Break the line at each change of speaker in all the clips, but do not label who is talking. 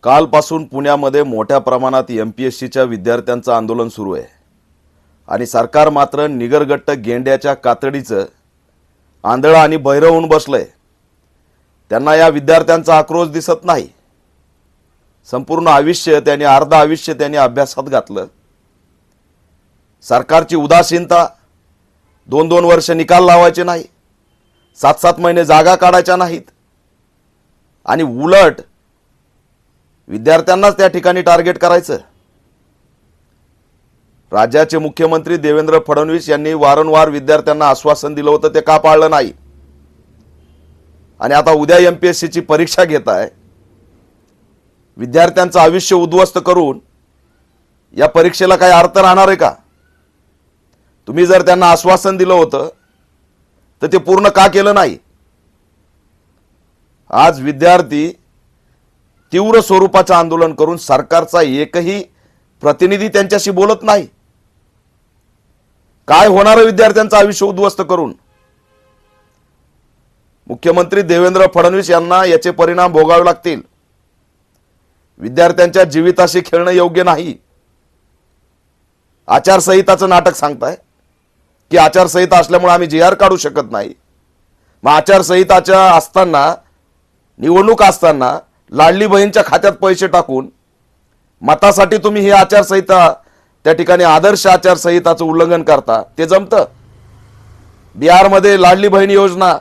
कालपासून पुण्यामध्ये मोठ्या प्रमाणात एमपीएससीच्या विद्यार्थ्यांचं आंदोलन सुरू आहे आणि सरकार मात्र निगरगट्ट गेंड्याच्या कातडीचं आंधळं आणि बहिरं होऊन बसलंय। त्यांना या विद्यार्थ्यांचा आक्रोश दिसत नाही। संपूर्ण आयुष्य त्यांनी अर्ध आयुष्य त्यांनी अभ्यासात घातलं। सरकारची उदासीनता 2-2 वर्ष निकाल लावायचे नाही, 7-7 महिने जागा काढायच्या नाहीत आणि उलट विद्यार्थ्यांनाच त्या ठिकाणी टार्गेट करायचं। राज्याचे मुख्यमंत्री देवेंद्र फडणवीस यांनी वारंवार विद्यार्थ्यांना आश्वासन दिलं होतं, ते का पाळलं नाही? आणि आता उद्या एमपीएससीची परीक्षा घेत आहे। विद्यार्थ्यांचं आयुष्य उद्ध्वस्त करून या परीक्षेला काही अर्थ राहणार आहे का? तुम्ही जर त्यांना आश्वासन दिलं होतं तर ते पूर्ण का केलं नाही? आज विद्यार्थी तीव्र स्वरूपाचं आंदोलन करून सरकारचा एकही प्रतिनिधी त्यांच्याशी बोलत नाही। काय होणार आहे विद्यार्थ्यांचं आयुष्य उद्ध्वस्त करून? मुख्यमंत्री देवेंद्र फडणवीस यांना याचे परिणाम भोगावे लागतील। विद्यार्थ्यांच्या जीविताशी खेळणं योग्य नाही। आचारसंहिताचं नाटक सांगताय की आचारसंहिता असल्यामुळे आम्ही जीआर काढू शकत नाही। मग आचारसंहिताच्या असताना, निवडणूक असताना लाडली बहीणच्या खात्यात पैसे टाकून मतासाठी तुम्ही ही आचारसंहिता त्या ठिकाणी आदर्श आचारसंहिताचं उल्लंघन करता, ते जमतं? बिहारमध्ये लाडली बहीण योजना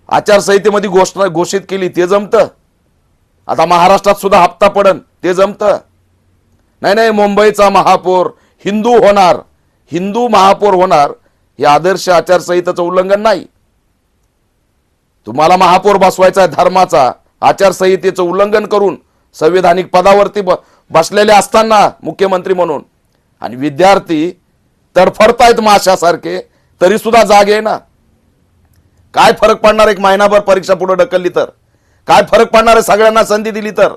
आचारसंहितेमध्ये घोषित केली, ते जमतं? आता महाराष्ट्रात सुद्धा हप्ता पडन, ते जमतं? नाही, मुंबईचा महापौर हिंदू होणार, हिंदू महापौर होणार, हे आदर्श आचारसंहितेचं उल्लंघन नाही। तुम्हाला महापौर बसवायचा आहे धर्माचा, आचारसंहितेचं उल्लंघन करून संविधानिक पदावरती बसलेले असताना मुख्यमंत्री म्हणून, आणि विद्यार्थी तडफडतायत माशासारखे, तरी सुद्धा जाग आहे ना। काय फरक पडणार? एक महिनाभर परीक्षा पुढे ढकलली तर काय फरक पडणार आहे? सगळ्यांना संधी दिली तर?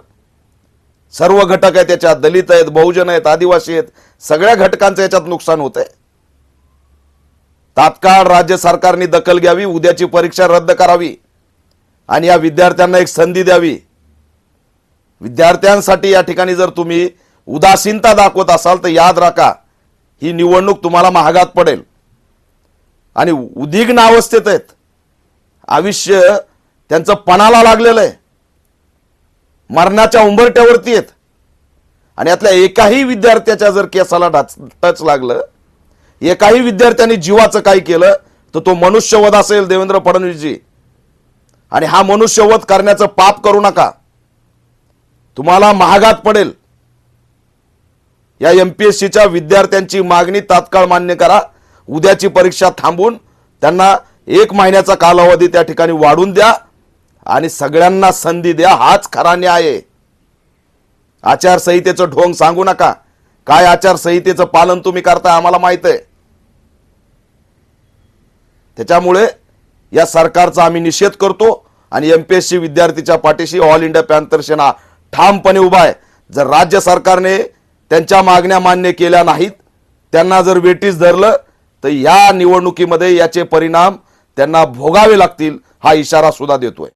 सर्व घटक आहेत त्याच्यात, दलित आहेत, बहुजन आहेत, आदिवासी आहेत, सगळ्या घटकांचं याच्यात नुकसान होतंय। तात्काळ राज्य सरकारने दखल घ्यावी, उद्याची परीक्षा रद्द करावी आणि या विद्यार्थ्यांना एक संधी द्यावी। विद्यार्थ्यांसाठी या ठिकाणी जर तुम्ही उदासीनता दाखवत असाल तर याद राखा, ही निवडणूक तुम्हाला महागात पडेल। आणि उद्विग्न अवस्थेत आहेत, आयुष्य त्यांचं पणाला लागलेलं आहे, मरणाच्या उंबरठ्यावरती आहेत, आणि यातल्या एकाही विद्यार्थ्याच्या जर केसाला टच लागलं, एकाही विद्यार्थ्यांनी जीवाचं काही केलं तर तो मनुष्यवध असेल देवेंद्र फडणवीसजी। आणि हा मनुष्यवध करण्याचं पाप करू नका, तुम्हाला महागात पडेल। या एमपीएससीच्या विद्यार्थ्यांची मागणी तात्काळ मान्य करा। उद्याची परीक्षा थांबून त्यांना 1 महिन्याचा कालावधी त्या ठिकाणी वाढून द्या आणि सगळ्यांना संधी द्या, हाच खरा न्याय आहे। आचारसंहितेचं ढोंग सांगू नका। काय आचारसंहितेचं पालन तुम्ही करताय आम्हाला माहित आहे। त्याच्यामुळे या सरकारचा आम्ही निषेध करतो आणि एमपीएससी विद्यार्थीच्या पाठीशी ऑल इंडिया पॅंथर सेना ठामपणे उभा आहे। जर राज्य सरकारने त्यांच्या मागण्या मान्य केल्या नाहीत, त्यांना जर वेठीस धरलं, तर या निवडणुकीमध्ये याचे परिणाम त्यांना भोगावे लागतील, हा इशारा सुद्धा देतोय।